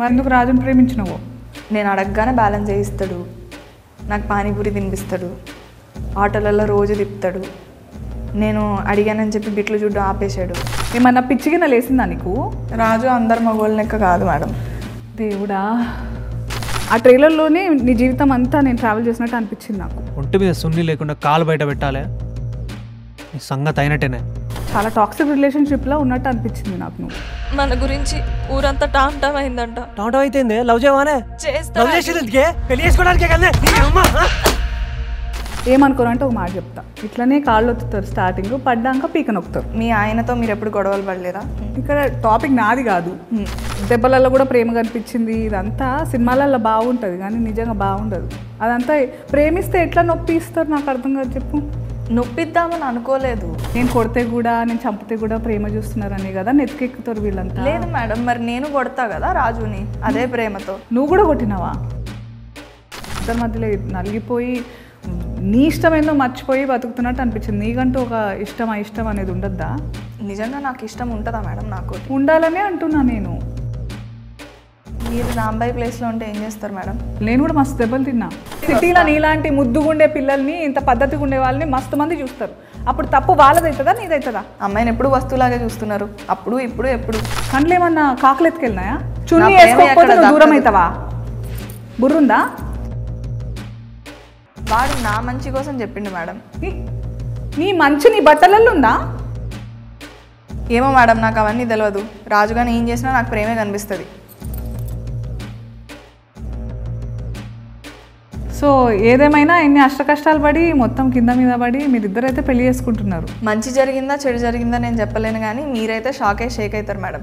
మరి ఎందుకు రాజుని ప్రేమించినవో? నేను అడగగానే బ్యాలెన్స్ చేయిస్తాడు, నాకు పానీపూరి తినిపిస్తాడు, ఆటోలలో రోజు తిప్పుతాడు. నేను అడిగానని చెప్పి బిట్లు చూడ్డం ఆపేశాడు. ఏమన్నా పిచ్చిగిన లేసిందా నీకు? రాజు అందరు మగోళ్ళ లెక్క కాదు మేడం. దేవుడా, ఆ ట్రైలర్లోనే నీ జీవితం అంతా నేను ట్రావెల్ చేసినట్టు అనిపించింది నాకు. ఒంటి మీద సున్ని లేకుండా కాలు బయట పెట్టాలి, నీ సంగతి అయినట్టేనే. చాలా టాక్సిక్ రిలేషన్షిప్లో ఉన్నట్టు అనిపించింది నాకు. నువ్వు మన గురించి ఊరంతా టామ్ టామ్ అయిందంట. టాటో అయితే లవ్ చేయవానే? పెళ్లి చేసుకోవడానికే కదా. ఏమనుకోరంటే ఒక మాట చెప్తా, ఇట్లనే కాళ్ళు ఒత్తుతారు, స్టార్టింగ్ పడ్డాక పీక నొక్కుతారు. మీ ఆయనతో మీరు ఎప్పుడు గొడవలు పడలేదా? ఇక్కడ టాపిక్ నాది కాదు. దెబ్బలలో కూడా ప్రేమ కనిపించింది. ఇదంతా సినిమాలలో బాగుంటుంది కానీ నిజంగా బాగుండదు. అదంతా ప్రేమిస్తే ఎట్లా నొప్పి ఇస్తారు నాకు అర్థం కాదు. చెప్పు. నొప్పిద్దామని అనుకోలేదు. నేను కొడితే కూడా నేను చంపితే కూడా ప్రేమ చూస్తున్నారని కదా నెత్తికెక్కుతారు వీళ్ళంతా. లేదు మేడం, మరి నేను కొడతా కదా రాజుని అదే ప్రేమతో. నువ్వు కూడా కొట్టినావా? ఇద్దరి మధ్యలో నలిగిపోయి నీ ఇష్టమేందో మర్చిపోయి బతుకుతున్నట్టు అనిపించింది. నీకంటూ ఒక ఇష్టం ఇష్టం అనేది ఉండద్దా? నిజంగా నాకు ఇష్టం ఉంటుందా మేడం? నాకు ఉండాలనే అంటున్నా నేను. మీరు రాంబాయి ప్లేస్లో ఉంటే ఏం చేస్తారు మేడం? నేను కూడా మస్తు దెబ్బలు తిన్నా. సిటీలో నీలాంటి ముద్దుగుండే పిల్లల్ని, ఇంత పద్ధతిగా ఉండే వాళ్ళని మస్తు మంది చూస్తారు. అప్పుడు తప్పు వాళ్ళదవుతుందా నీదవుతుందా? అమ్మాయిని ఎప్పుడు వస్తువులాగే చూస్తున్నారు, అప్పుడు ఇప్పుడు ఎప్పుడు. కండ్లు ఏమన్నా కాకులు ఎత్తుకెళ్ళినాయా? చున్నీ వేసుకోకపోతే నువ్వు దూరం అవుతావా? బుర్రుందా? వాడు నా మంచి కోసం చెప్పిండు మేడం. నీ మంచి నీ బట్టలలో ఉందా? ఏమో మేడం, నాకు అవన్నీ తెలియదు. రాజుగాని ఏం చేసినా నాకు ప్రేమే కనిపిస్తుంది. సో ఏదేమైనా ఎన్ని అష్ట కష్టాలు పడి మొత్తం కింద మీద పడి మీరిద్దరైతే పెళ్లి చేసుకుంటున్నారు. మంచి జరిగిందా చెడు జరిగిందా నేను చెప్పలేను కానీ మీరైతే షేక్ అవుతారు మేడం.